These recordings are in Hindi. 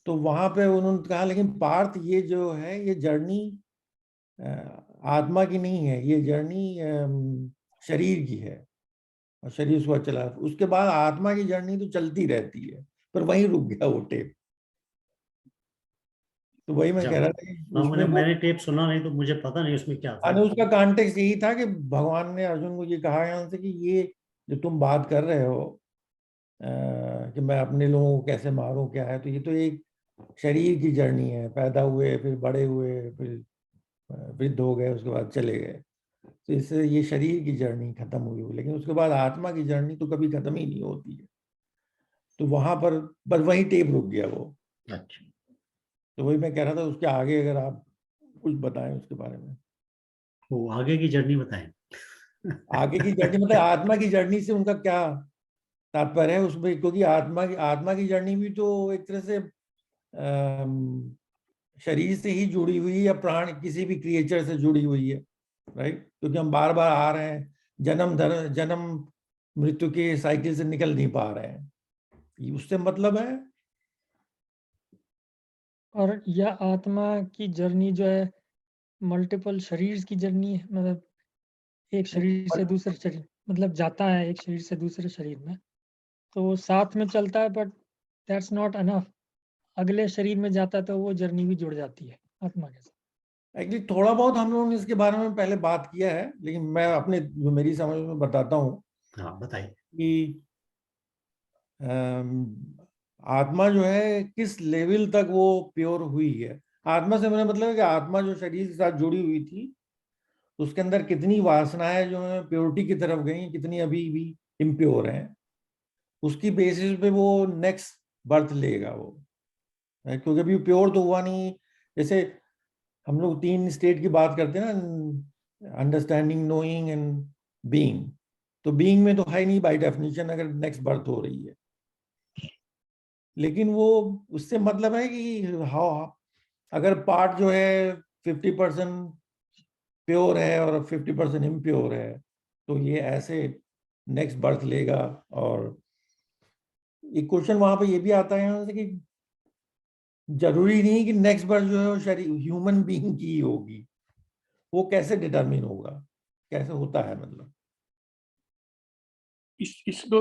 तो वहां पे उन्होंने कहा लेकिन पार्थ ये जो है ये जर्नी आत्मा की नहीं है, ये जर्नी शरीर की है और शरीर उसको चला। उसके बाद आत्मा की जर्नी तो चलती रहती है, पर वहीं रुक गया वो टेप। तो वही मैं अच्छा। कह रहा था कि हाँ, उसमें वो मैंने टेप सुना नहीं, तो मुझे पता नहीं उसमें क्या था। यानी उसका कॉन्टेक्स्ट यही था कि भगवान ने अर्जुन को ये कहा यहाँ से कि ये जो तुम बात कर रहे हो कि मैं अपने लोगों को कैसे मारूं क्या है, तो ये तो एक शरीर की जर्नी है। पैदा हुए, फिर बड़े हुए, फिर वृद्ध हो गए, उसके बाद चले गए। तो इससे ये शरीर की जर्नी खत्म हुई, लेकिन उसके बाद आत्मा की जर्नी तो कभी खत्म ही नहीं होती है। तो वहां पर बस वही टेप रुक गया वो। अच्छा। तो वही मैं कह रहा था, उसके आगे अगर आप कुछ बताएं उसके बारे में। वो आगे की जर्नी बताएं। आगे की जर्नी मतलब आत्मा की जर्नी से उनका क्या तात्पर्य है उसमें, क्योंकि आत्मा की जर्नी भी तो एक तरह से शरीर से ही जुड़ी हुई है, या प्राण किसी भी क्रिएचर से जुड़ी हुई है, राइट? क्योंकि हम बार बार आ रहे हैं, जन्म मृत्यु के साइकिल से निकल नहीं पा रहे हैं, ये उससे मतलब है। और यह आत्मा की जर्नी जो है मल्टीपल शरीर की जर्नी है, मतलब एक शरीर से दूसरे शरीर, मतलब जाता है एक शरीर से दूसरे शरीर में, तो वो साथ में चलता है, बट दैट्स नॉट अनफ। अगले शरीर में जाता है तो वो जर्नी भी जुड़ जाती है आत्मा के साथ। एक्चुअली थोड़ा बहुत हम लोगों ने इसके बारे में पहले बात किया है, लेकिन मैं अपने जो मेरी समझ में बताता हूँ हाँ, बताइए। कि अम, आत्मा जो है किस लेवल तक वो प्योर हुई है। आत्मा से मेरा मतलब है कि आत्मा जो शरीर के साथ जुड़ी हुई थी, उसके अंदर कितनी वासनाएं जो है प्योरिटी की तरफ गई, कितनी अभी भी इम्प्योर हैं, उसकी बेसिस पे वो नेक्स्ट बर्थ लेगा वो। क्योंकि अभी प्योर तो हुआ नहीं। जैसे हम लोग तीन स्टेट की बात करते हैं ना, अंडरस्टैंडिंग, नोइंग एंड बीइंग। तो बीइंग में तो है नहीं बाय डेफिनेशन अगर नेक्स्ट बर्थ हो रही है। लेकिन वो उससे मतलब है कि हाँ, अगर पार्ट जो है 50% प्योर है और 50% इम्प्योर है, तो ये ऐसे नेक्स्ट बर्थ लेगा। और एक क्वेश्चन वहां पे ये भी आता है यहाँ से कि जरूरी नहीं कि नेक्स्ट बर्थ जो है वो शरीर ह्यूमन बीइंग की ही होगी। वो कैसे डिटरमिन होगा, कैसे होता है मतलब। इसको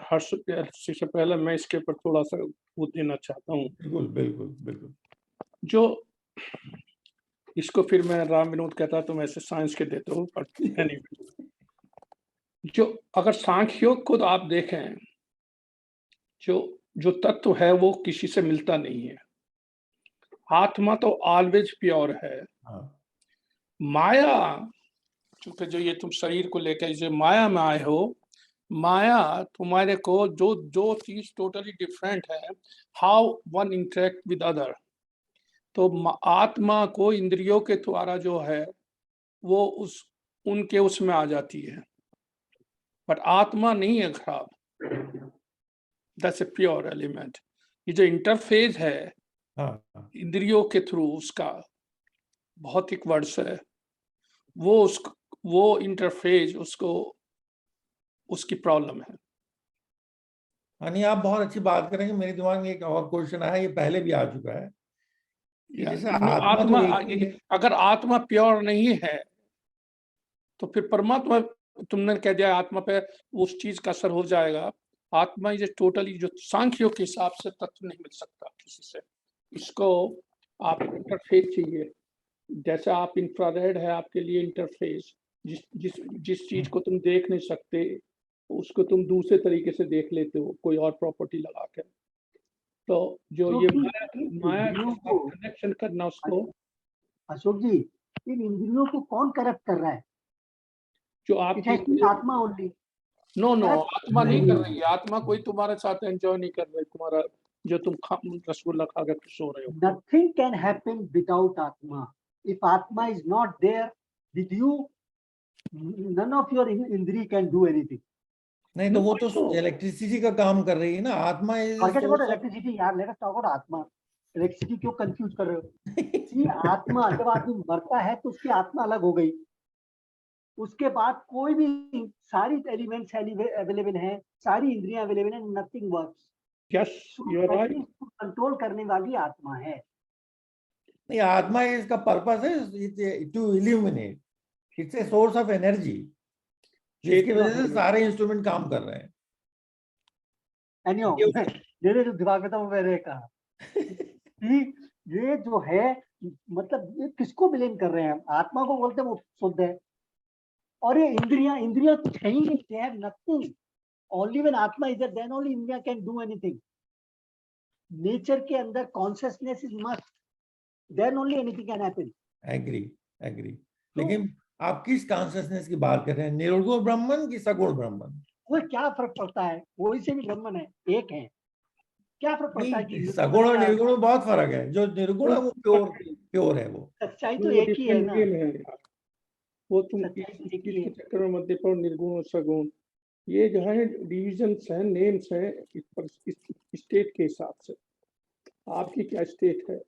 हर्ष से पहले मैं इसके ऊपर थोड़ा सा वो देना चाहता हूँ। बिल्कुल बिल्कुल बिल्कुल। जो इसको फिर मैं राम विनोद कहता तो मैं ऐसे साइंस के देता हूँ, बट एनीवे, जो अगर सांख्य को तो आप देखें, जो जो तत्व है वो किसी से मिलता नहीं है। आत्मा तो ऑलवेज प्योर है। हाँ माया, चूंकि जो ये तुम शरीर को लेकर जो माया में आए हो, माया तुम्हारे को जो जो चीज टोटली डिफरेंट है, how one interact with other. तो आत्मा को इंद्रियों के द्वारा जो है वो उस उनके उसमें आ जाती है, बट आत्मा नहीं है खराब। That's a pure element. ये जो इंटरफेस है हाँ हाँ। इंद्रियों के थ्रू, उसका भौतिक वर्ड्स है, वो उस वो इंटरफेस उसको उसकी प्रॉब्लम है। हाँ, नहीं आप बहुत अच्छी बात करेंगे। मेरे दिमाग में एक और क्वेश्चन आया, ये पहले भी आ चुका है कि जैसे आत्मा तो आत्मा, एक ही है। अगर आत्मा प्योर नहीं है तो फिर परमात्मा, तुमने कह दिया आत्मा पे उस चीज का असर हो जाएगा। आत्मा ये टोटली जो सांख्यों के हिसाब से तत्व नहीं मिल सकता किसी से। इसको आप इंटरफेस चाहिए। जैसे आप इंफ्रारेड है आपके लिए इंटरफेस, जिस जिस जिस चीज को तुम देख नहीं सकते उसको तुम दूसरे तरीके से देख लेते हो कोई और प्रॉपर्टी लगा के। तो जो ये क्योंकि माया इन माया के इंद्रियों साथ को, कनेक्शन करना उसको, अशोक जी, इन इंद्रियों को कौन करप्ट कर रहा है? जो इट आपकी, हैज टू बी आत्मा ओनली। नो नो, करप्ट आत्मा नहीं कर नहीं, रही है। आत्मा कोई तुम्हारे साथ एंजॉय नहीं कर रही तुम्हारा, जो तुम रसगुल्ला खा कर खुश हो रहे हो। नथिंग कैन हैपन विदाउट आत्मा। इफ आत्मा is not there with you, none of your indri can do anything. नहीं तो नो वो तो नो, इलेक्ट्रिसिटी का काम कर रही है ना। आत्मा is Forget about source of electricity, यार, let us talk about आत्मा। इलेक्ट्रिसिटी क्यों कंफ्यूज कर रहे हो? See, आत्मा जब आदमी मरता है तो उसकी आत्मा अलग हो गई। उसके बाद कोई भी सारी एलिमेंट्स अवेलेबल हैं, सारी इंद्रियां अवेलेबल हैं, nothing works. Yes you are right. Control करने वाली आत्मा है। नहीं, आत्मा इसका पर्पस है to illuminate, it's a source of energy जिसकी वजह से सारे इंस्ट्रूमेंट काम कर रहे हैं। एनीहो, मेरे जो दिमाग में था वो मैंने कहा कि ये जो है, मतलब ये किसको ब्लेम कर रहे हैं? आत्मा को बोलते हैं वो शुद्ध है, और ये इंद्रियां कुछ है ही नहीं, they have nothing. Only when आत्मा इज देयर देन ओनली इंद्रियां कैन डू एनीथिंग। नेचर के अंदर consciousness is must, then only anything can happen. Agree. लेकिन आप किस कॉन्शियसनेस की बात कर रहे हैं, निर्गुण ब्रह्मन की सगुण ब्रह्मन? वो क्या फर्क पड़ता है? वही से भी ब्रह्मन है, एक है, क्या फर्क पड़ता है? नहीं, कि सगुण और निर्गुण में बहुत फर्क है। जो निर्गुण है वो प्योर है, वो सच्चाई तो एक ही है ना। है यार, वो तुम सच्चाई तो एक ही इसके है। चक्कर में मत देखो। निर्गुण और सगुण ये जो है डिविजन्स हैं, नेम्स हैं इस पर, इस स्टेट के हिसाब से। आपकी क्या स्टेट है?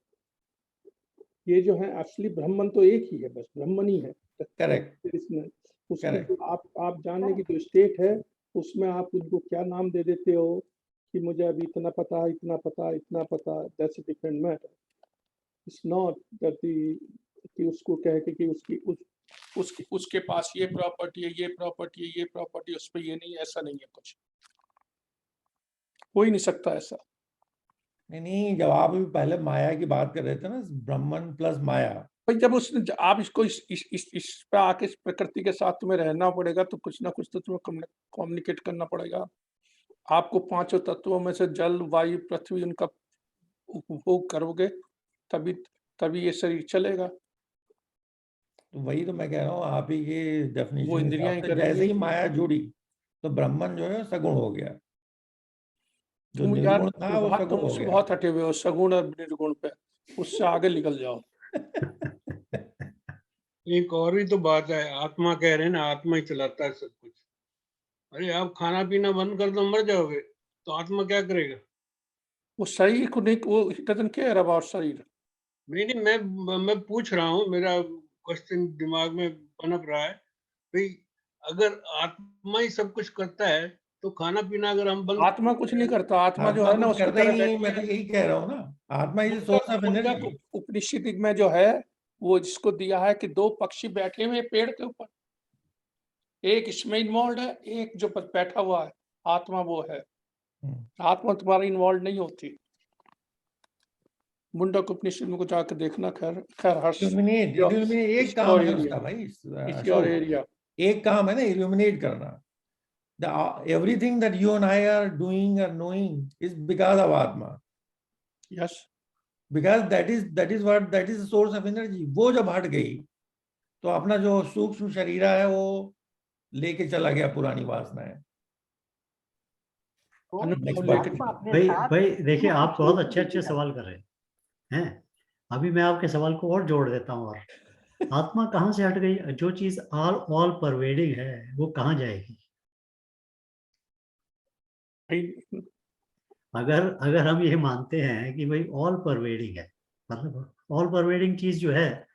ये जो है असली ब्रह्मन तो एक ही है, बस ब्रह्मन ही है। करेक्ट। इसमें उसकी Correct. जो आप जानने की जो स्टेट है, उसमें आप उनको क्या नाम दे देते हो कि मुझे अभी इतना पता, इतना पता, इतना पता, that's a different matter. It's not that कि उसको कह के कि उसके पास ये प्रॉपर्टी है, ये प्रॉपर्टी है, ये प्रॉपर्टी, उस पर ये नहीं, ऐसा नहीं है कुछ, हो ही नहीं सकता ऐसा। नहीं, जब आप अभी पहले माया की बात कर रहे थे ना, ब्रह्मन प्लस माया, भाई जब उसने आप इसको इस पे आके इस प्रकृति के साथ तुम्हें रहना पड़ेगा, तो कुछ ना कुछ तो तुम्हें कम्युनिकेट करना पड़ेगा। आपको पांचों तत्वों में से जल, वायु, पृथ्वी, उनका उपभोग करोगे तभी ये शरीर चलेगा। तो वही तो मैं कह रहा हूँ, आप ही के वो डेफिनेशन के इंद्रियां हिसाब ही से जैसे करेंगी। ही माया जुड़ी तो ब्रह्मन जो है सगुण हो गया, जो तुम यार निर्गुण था वो सगुण हो उससे गया। बहुत हटे हुए हो, सगुण और निर्गुण पे, उससे आगे निकल जाओ। एक और भी तो बात है, आत्मा कह रहे हैं ना, आत्मा ही चलाता है सब कुछ। अरे आप खाना पीना बंद कर दो मर जाओगे, तो आत्मा क्या करेगा? वो शरीर को नहीं, वो डजंट केयर अबाउट शरीर। नहीं, मैं पूछ रहा हूँ, मेरा क्वेश्चन दिमाग में पनप रहा है भाई, अगर आत्मा ही सब कुछ करता है तो खाना पीना अगर हम बंद, आत्मा कुछ नहीं करता, आत्मा जो आत्मा है ना कुछ उसकी करता ही तरह नहीं, बैठी मैं तो है। यही कह रहा हूँ ना, आत्मा इज सोर्स ऑफ एनर्जी। उपनिषद में जो है वो जिसको दिया है कि दो पक्षी बैठे हुए पेड़ के ऊपर, एक इसमें इन्वॉल्व है, एक जो बैठा हुआ है, आत्मा वो है। आत्मा तुम्हारी इन्वॉल्व नहीं होती। मुंडक उपनिषद में को जाकर देखना। खैर हर्ष इल्यूमिनेट एक काम है उसका भाई, योर एरिया। एक काम है ना इल्यूमिनेट करना। Everything that you and I are doing or knowing is because of Atma. Yes. Because that is the source of energy. वो जब हट गई तो अपना जो सूक्ष्म शरीर है वो लेके चला गया पुरानी वासनाएं। भाई देखिए, आप बहुत अच्छे सवाल कर रहे हैं। अभी मैं आपके सवाल को और जोड़ देता हूँ। और आत्मा कहाँ से हट गई? जो चीज ऑल परवेडिंग है वो कहाँ जाएगी? अगर हम ये मानते हैं कि भाई ऑल परवेडिंग है, मतलब ऑल परवेडिंग चीज जो है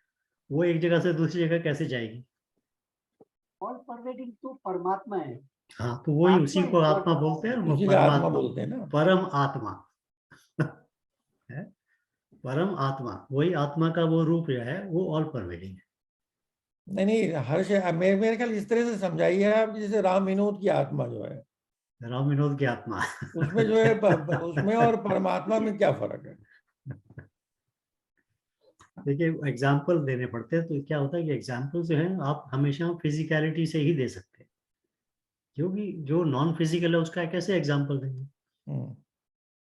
वो एक जगह से दूसरी जगह कैसे जाएगी? ऑल परवेडिंग तो परमात्मा है। हाँ, तो वही उसी को आत्मा बोलते हैं, आत्मा बोलते हैं ना, परम आत्मा है। परम आत्मा, वही आत्मा का वो रूप जो है वो ऑल परवेडिंग है। नहीं, हर्ष मेरे ख्याल इस तरह से समझाइए आप, जैसे राम विनोद की आत्मा जो है, राम विनोद की आत्मा उसमें जो है उसमें और परमात्मा में क्या फर्क है? देखिए, एग्जाम्पल देने पड़ते हैं, तो क्या होता है कि एग्जाम्पल जो है आप हमेशा फिजिकलिटी से ही दे सकते हैं, क्योंकि जो नॉन फिजिकल है उसका कैसे एग्जाम्पल देंगे?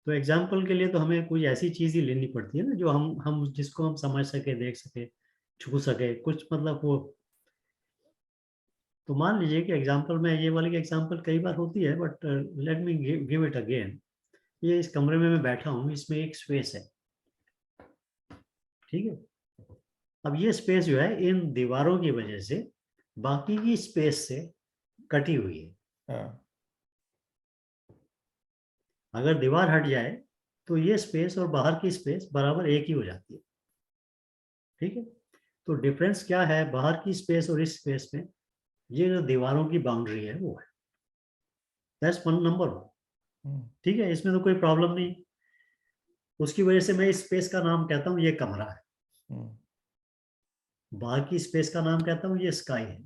तो एग्जाम्पल के लिए तो हमें कोई ऐसी चीज ही लेनी पड़ती है ना, जो हम जिसको हम समझ सके, देख सके, छू सके, कुछ मतलब वो। तो मान लीजिए कि एग्जाम्पल में ये वाली एग्जाम्पल कई बार होती है, but let me give it again. ये इस कमरे में मैं बैठा हूँ, इसमें एक स्पेस है, ठीक है। अब ये स्पेस जो है इन दीवारों की वजह से बाकी की स्पेस से कटी हुई है। अगर दीवार हट जाए तो ये स्पेस और बाहर की स्पेस बराबर एक ही हो जाती है, ठीक है। तो डिफरेंस क्या है बाहर की स्पेस और इस स्पेस में? ये जो दीवारों की बाउंड्री है वो है, दैट्स वन नंबर 1। ठीक है, इसमें तो कोई प्रॉब्लम नहीं। उसकी वजह से मैं इस स्पेस का नाम कहता हूँ ये कमरा है, बाहर की स्पेस का नाम कहता हूँ ये स्काई है।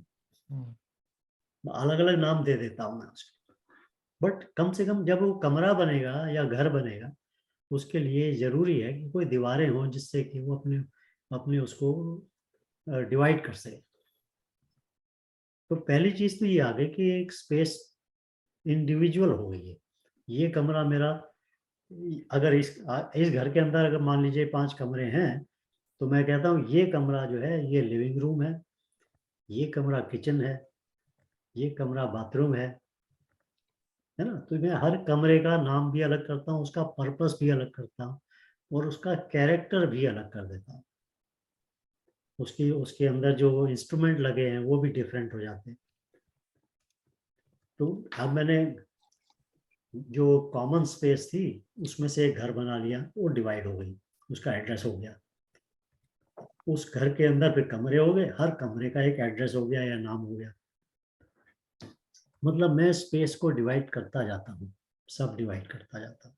अलग अलग नाम दे देता हूँ मैं उसको, बट कम से कम जब वो कमरा बनेगा या घर बनेगा उसके लिए जरूरी है कि कोई दीवारें हों जिससे कि वो अपने अपने उसको डिवाइड कर सके। तो पहली चीज तो ये आ गई कि एक स्पेस इंडिविजुअल हो गई है। ये कमरा मेरा, अगर इस घर के अंदर अगर मान लीजिए 5 कमरे हैं तो मैं कहता हूँ ये कमरा जो है ये लिविंग रूम है, ये कमरा किचन है, ये कमरा बाथरूम है ना। तो मैं हर कमरे का नाम भी अलग करता हूँ, उसका पर्पस भी अलग करता हूँ और उसका कैरेक्टर भी अलग कर देता हूँ। उसके अंदर जो इंस्ट्रूमेंट लगे हैं वो भी डिफरेंट हो जाते हैं। तो अब मैंने जो कॉमन स्पेस थी उसमें से एक घर बना लिया, वो डिवाइड हो गई, उसका एड्रेस हो गया। उस घर के अंदर फिर कमरे हो गए, हर कमरे का एक एड्रेस हो गया या नाम हो गया। मतलब मैं स्पेस को डिवाइड करता जाता हूँ, सब डिवाइड करता जाता हूँ।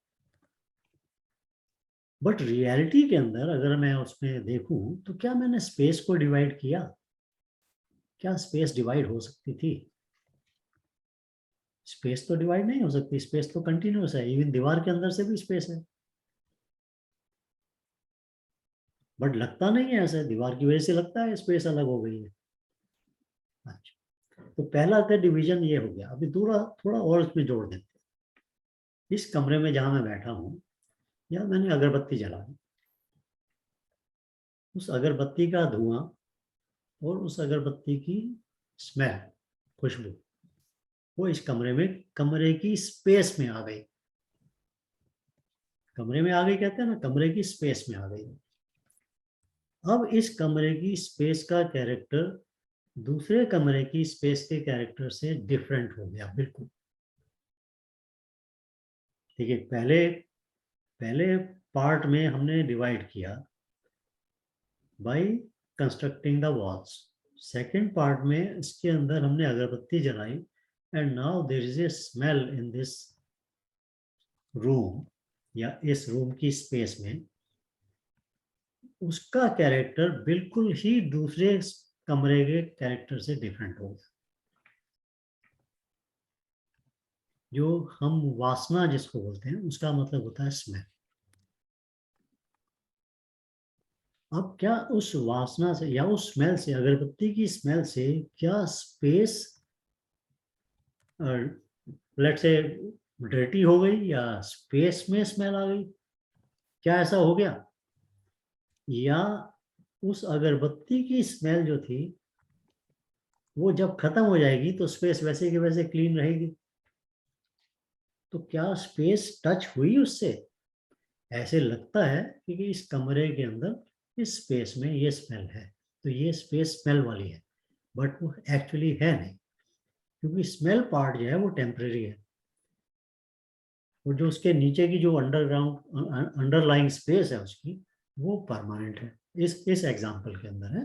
बट रियलिटी के अंदर अगर मैं उसमें देखूं तो क्या मैंने स्पेस को डिवाइड किया? क्या स्पेस डिवाइड हो सकती थी? स्पेस तो डिवाइड नहीं हो सकती, स्पेस तो कंटिन्यूअस है, इवन दीवार के अंदर से भी स्पेस है। बट लगता नहीं है ऐसा, दीवार की वजह से लगता है स्पेस अलग हो गई है। अच्छा, तो पहला तो डिवीजन ये हो गया। अभी थोड़ा और उसमें जोड़ देते हैं। इस कमरे में जहां मैं बैठा हूँ या मैंने अगरबत्ती जलाई, उस अगरबत्ती का धुआं और उस अगरबत्ती की स्मेल, खुशबू, वो इस कमरे की स्पेस में आ गई। कमरे में आ गई कहते हैं ना, कमरे की स्पेस में आ गई। अब इस कमरे की स्पेस का कैरेक्टर दूसरे कमरे की स्पेस के कैरेक्टर से डिफरेंट हो गया बिल्कुल। ठीक है, पहले पार्ट में हमने डिवाइड किया by constructing the walls. Second part में इसके अंदर हमने अगरबत्ती जलाई and now there is a smell in this room, या इस रूम की स्पेस में उसका कैरेक्टर बिल्कुल ही दूसरे कमरे के कैरेक्टर से डिफरेंट होगा। जो हम वासना जिसको बोलते हैं उसका मतलब होता है स्मेल। अब क्या उस वासना से या उस स्मेल से, अगरबत्ती की स्मेल से क्या स्पेस लेट्स से डर्टी हो गई या स्पेस में स्मेल आ गई? क्या ऐसा हो गया? या उस अगरबत्ती की स्मेल जो थी वो जब खत्म हो जाएगी तो स्पेस वैसे के वैसे क्लीन रहेगी? तो क्या स्पेस टच हुई उससे? ऐसे लगता है कि इस कमरे के अंदर इस स्पेस में ये स्मेल है, तो ये स्पेस स्मेल वाली है, बट वो एक्चुअली है नहीं, क्योंकि स्मेल पार्ट जो है वो टेम्परेरी है और जो उसके नीचे की जो अंडरलाइंग स्पेस है उसकी वो परमानेंट है। इस एग्जांपल के अंदर है।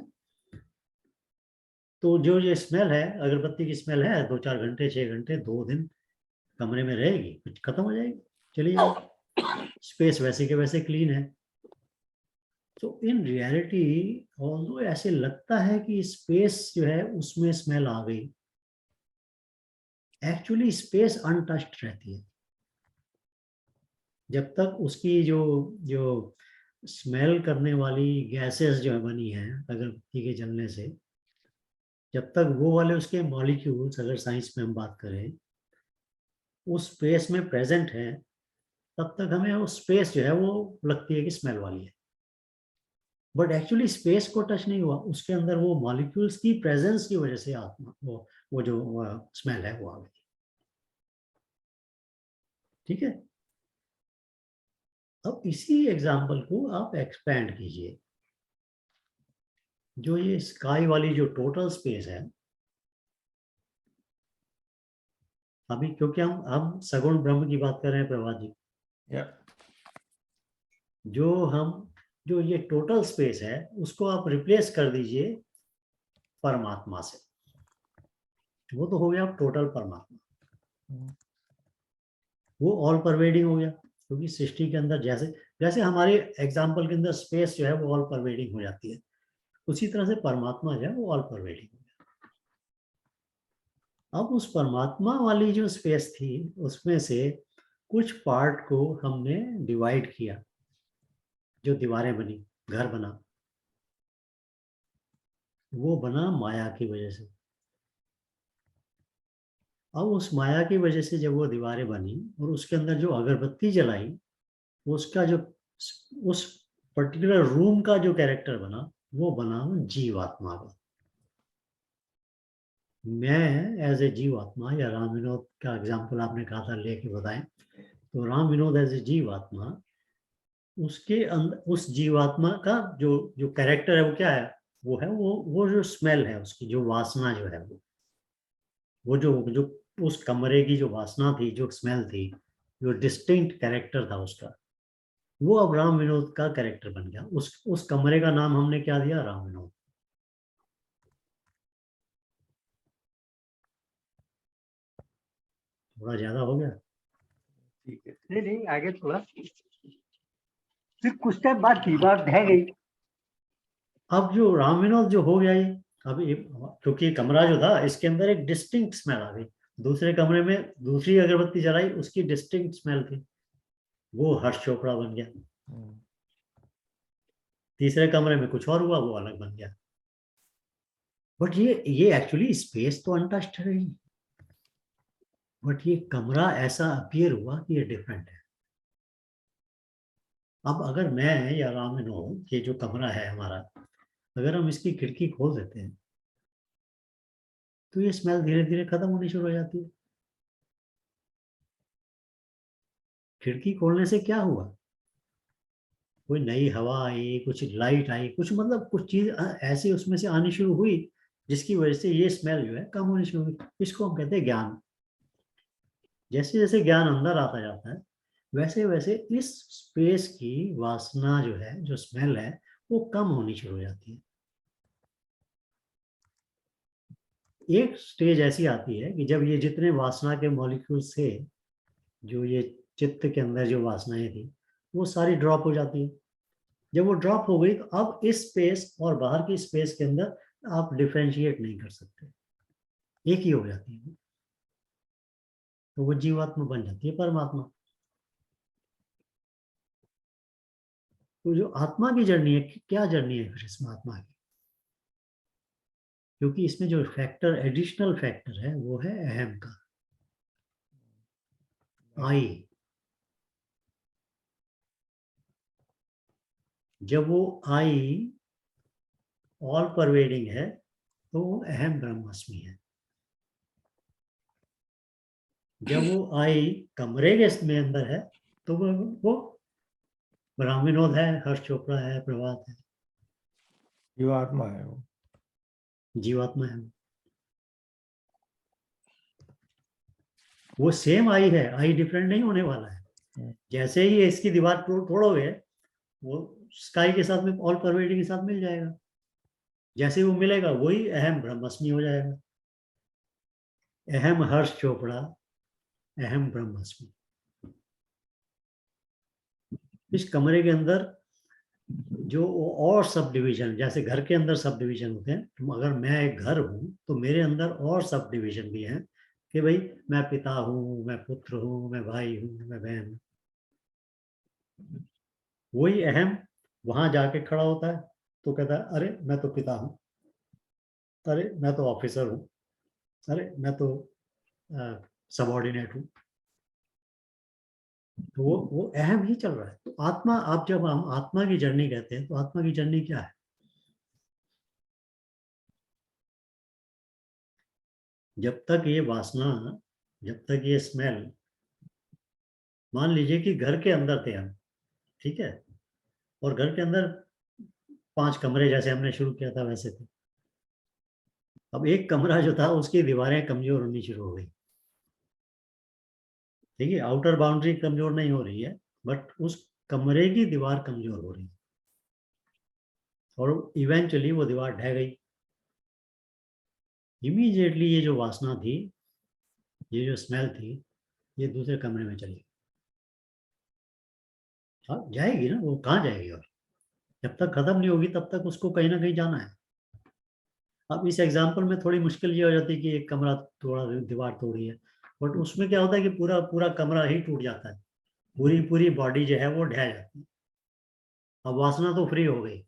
तो जो ये स्मेल है, अगरबत्ती की स्मेल है, 2-4 घंटे, 6 घंटे, 2 दिन कमरे में रहेगी, कुछ खत्म हो जाएगी, चली जाएगी, स्पेस वैसे के वैसे क्लीन है। तो इन रियलिटी ऑल्दो ऐसे लगता है कि स्पेस जो है उसमें स्मेल आ गई, एक्चुअली स्पेस अनटच्ड रहती है। जब तक उसकी जो जो स्मेल करने वाली गैसेस जो है बनी है अगरबत्ती के जलने से, जब तक वो वाले उसके मॉलिक्यूल्स, अगर साइंस में हम बात करें, उस स्पेस में प्रेजेंट है, तब तक हमें वो स्पेस जो है वो लगती है कि स्मेल वाली है। बट एक्चुअली स्पेस को टच नहीं हुआ, उसके अंदर वो मॉलिक्यूल्स की प्रेजेंस की वजह से आत्मा वो जो स्मेल है वो आ गई। ठीक है, अब इसी एग्जांपल को आप एक्सपेंड कीजिए। जो ये स्काई वाली जो टोटल स्पेस है, अभी क्योंकि हम सगुण ब्रह्म की बात कर रहे हैं प्रभात जी, जो ये टोटल स्पेस है उसको आप रिप्लेस कर दीजिए परमात्मा से, वो तो हो गया टोटल परमात्मा। वो ऑल परवेडिंग हो गया, क्योंकि सृष्टि के अंदर जैसे जैसे हमारे एग्जाम्पल के अंदर स्पेस जो है वो ऑल परवेडिंग हो जाती है, उसी तरह से परमात्मा जो है वो ऑल परवेडिंग हो गया। अब उस परमात्मा वाली जो स्पेस थी उसमें से कुछ पार्ट को हमने डिवाइड किया, जो दीवारें बनी, घर बना, वो बना माया की वजह से। अब उस माया की वजह से जब वो दीवारें बनी और उसके अंदर जो अगरबत्ती जलाई, उसका जो उस पर्टिकुलर रूम का जो कैरेक्टर बना वो बना जीवात्मा का। मैं एज ए जीवात्मा, या राम विनोद का एग्जाम्पल आपने कहा था लेके बताएं, तो राम विनोद एज ए जीवात्मा, उसके अंदर उस जीवात्मा का जो जो कैरेक्टर है वो क्या है, वो है वो जो स्मेल है उसकी, जो वासना जो है वो जो उस कमरे की जो वासना थी, जो स्मेल थी, जो डिस्टिंक्ट कैरेक्टर था उसका, वो अब राम विनोद का कैरेक्टर बन गया। उस कमरे का नाम हमने क्या दिया, राम विनोद। थोड़ा ज्यादा हो गया। ठीक है। नहीं नहीं, आगे थोड़ा। फिर कुछ टाइम बाद दीवार ढह गई। अब जो राम विनोद जो हो गया ये, अब क्योंकि कमरा जो था इसके अंदर एक डिस्टिंक्ट स्मेल आ गई, दूसरे कमरे में दूसरी अगरबत्ती जलाई, उसकी डिस्टिंक्ट स्मेल थी, वो हर्ष चोपड़ा बन गया। तीसरे कमरे में कुछ और हुआ, वो अलग बन गया। बट ये एक्चुअली स्पेस तो अनटच्ड है, बट ये कमरा ऐसा अपीयर हुआ कि ये डिफरेंट है। अब अगर मैं या राम विनोद, ये जो कमरा है हमारा, अगर हम इसकी खिड़की खोल देते हैं तो ये स्मेल धीरे धीरे खत्म होनी शुरू हो जाती है। खिड़की खोलने से क्या हुआ, कोई नई हवा आई, कुछ लाइट आई, कुछ मतलब कुछ चीज ऐसी उसमें से आनी शुरू हुई जिसकी वजह से ये स्मेल जो है कम होनी शुरू हुई। इसको हम कहते हैं ज्ञान। जैसे जैसे ज्ञान अंदर आता जाता है वैसे वैसे इस स्पेस की वासना जो है, जो स्मेल है, वो कम होनी शुरू हो जाती है। एक स्टेज ऐसी आती है कि जब ये जितने वासना के मॉलिक्यूल्स थे, जो ये चित्त के अंदर जो वासनाएं थी, वो सारी ड्रॉप हो जाती है। जब वो ड्रॉप हो गई तो अब इस स्पेस और बाहर की स्पेस के अंदर आप डिफरेंशिएट नहीं कर सकते, एक ही हो जाती है। तो वो जीवात्मा बन जाती है परमात्मा। तो जो आत्मा की जर्नी है, क्या जर्नी है फिर इसमें आत्मा की, क्योंकि इसमें जो फैक्टर, एडिशनल फैक्टर है, वो है अहम का, आई। जब वो आई ऑल परवेडिंग है तो वो अहम ब्रह्मास्मि है। जब वो आई कमरे के में अंदर है तो वो राम विनोद है, हर्ष चोपड़ा है, प्रभात है, जीवात्मा है वो। जीवात्मा है। वो सेम आई है, आई डिफरेंट नहीं होने वाला है। जैसे ही इसकी दीवार तोड़ोगे वो स्काई के साथ में, ऑल परवेडिंग के साथ मिल जाएगा। जैसे वो मिलेगा वही अहम ब्रह्मास्मि हो जाएगा। अहम हर्ष चोपड़ा, अहम ब्रह्मास्मि। इस कमरे के अंदर जो और सब डिवीजन, जैसे घर के अंदर सब डिवीजन होते हैं, तो अगर मैं एक घर हूं तो मेरे अंदर और सब डिवीजन भी हैं कि भाई मैं पिता हूं, मैं पुत्र हूं, मैं भाई हूं, मैं बहन हूं। वही अहम वहां जाके खड़ा होता है तो कहता है अरे मैं तो पिता हूं, अरे मैं तो ऑफिसर हूं, अरे मैं तो सबॉर्डिनेट हूं। तो वो अहम ही चल रहा है। तो आत्मा, आप जब हम आत्मा की जर्नी कहते हैं तो आत्मा की जर्नी क्या है, जब तक ये वासना, जब तक ये स्मेल, मान लीजिए कि घर के अंदर थे हम, ठीक है, और घर के अंदर 5 कमरे जैसे हमने शुरू किया था वैसे थे। अब एक कमरा जो था उसकी दीवारें कमजोर होनी शुरू हो गई, ठीक है, आउटर बाउंड्री कमजोर नहीं हो रही है, बट उस कमरे की दीवार कमजोर हो रही है और इवेंचुअली वो दीवार ढह गई। इमीडिएटली ये जो वासना थी, ये जो स्मेल थी, ये दूसरे कमरे में चली गई। जाएगी ना, वो कहाँ जाएगी, और जब तक खत्म नहीं होगी तब तक उसको कहीं ना कहीं जाना है। अब इस एग्जाम्पल में थोड़ी मुश्किल ये हो जाती है कि एक कमरा थोड़ा दीवार तोड़ी है, बट उसमें क्या होता है कि पूरा पूरा कमरा ही टूट जाता है, पूरी पूरी बॉडी जो है वो ढह जाती है। अब वासना तो फ्री हो गई,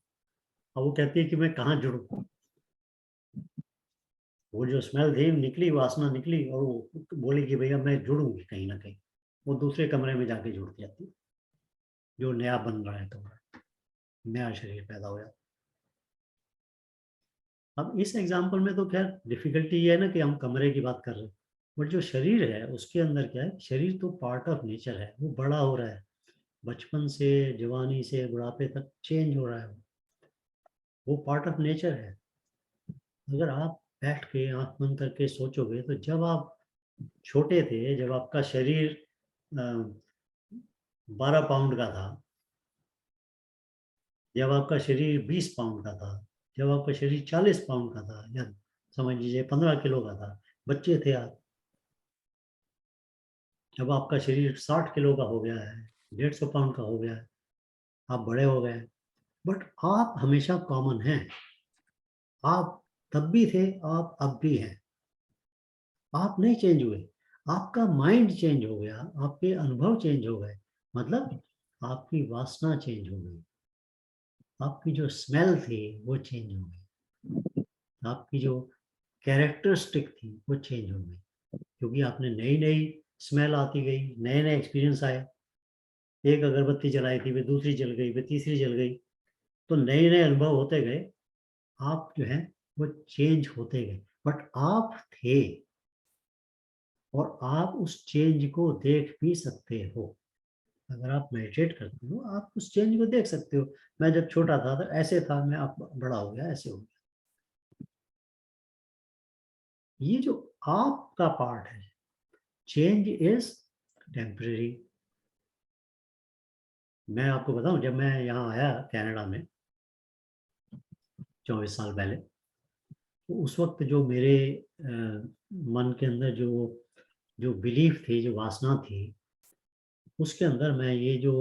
अब वो कहती है कि मैं कहाँ जुड़ूं। वो जो स्मेल थी निकली, वासना निकली, और वो बोली कि भैया मैं जुड़ूंगी कहीं ना कहीं, वो दूसरे कमरे में जाके जुड़ जाती है, जो नया बन रहा है कमरा, नया शरीर पैदा हो जाता। अब इस एग्जाम्पल में तो खैर डिफिकल्टी ये है ना कि हम कमरे की बात कर रहे हैं, बट जो शरीर है उसके अंदर क्या है, शरीर तो पार्ट ऑफ नेचर है, वो बड़ा हो रहा है, बचपन से जवानी से बुढ़ापे तक चेंज हो रहा है, वो पार्ट ऑफ नेचर है। अगर आप बैठ के आंख बंद करके सोचोगे तो जब आप छोटे थे, जब आपका शरीर 12 पाउंड का था, जब आपका शरीर 20 पाउंड का था, जब आपका शरीर 40 पाउंड का था, या समझ लीजिए 15 किलो का था, बच्चे थे आप, जब आपका शरीर 60 किलो का हो गया है, 150 पाउंड का हो गया है, आप बड़े हो गए, बट आप हमेशा कॉमन हैं। आप तब भी थे, आप अब भी हैं, आप नहीं चेंज हुए। आपका माइंड चेंज हो गया, आपके अनुभव चेंज हो गए, मतलब आपकी वासना चेंज हो गई, आपकी जो स्मेल थी वो चेंज हो गई, आपकी जो कैरेक्टरिस्टिक थी वो चेंज हो गई, क्योंकि आपने नई नई स्मेल आती गई, नए नए एक्सपीरियंस आए। एक अगरबत्ती जलाई थी, वे दूसरी जल गई, वे तीसरी जल गई, तो नए नए अनुभव होते गए, आप जो है वो चेंज होते गए, बट आप थे, और आप उस चेंज को देख भी सकते हो। अगर आप मेडिटेट करते हो आप उस चेंज को देख सकते हो। मैं जब छोटा था तो ऐसे था, मैं अब बड़ा हो गया, ऐसे हो गया। ये जो आपका पार्ट है, चेंज इज टेम्परेरी। मैं आपको बताऊं, जब मैं यहाँ आया कनाडा में 24 साल पहले, तो उस वक्त जो मेरे मन के अंदर जो जो बिलीफ थी, जो वासना थी, उसके अंदर मैं ये जो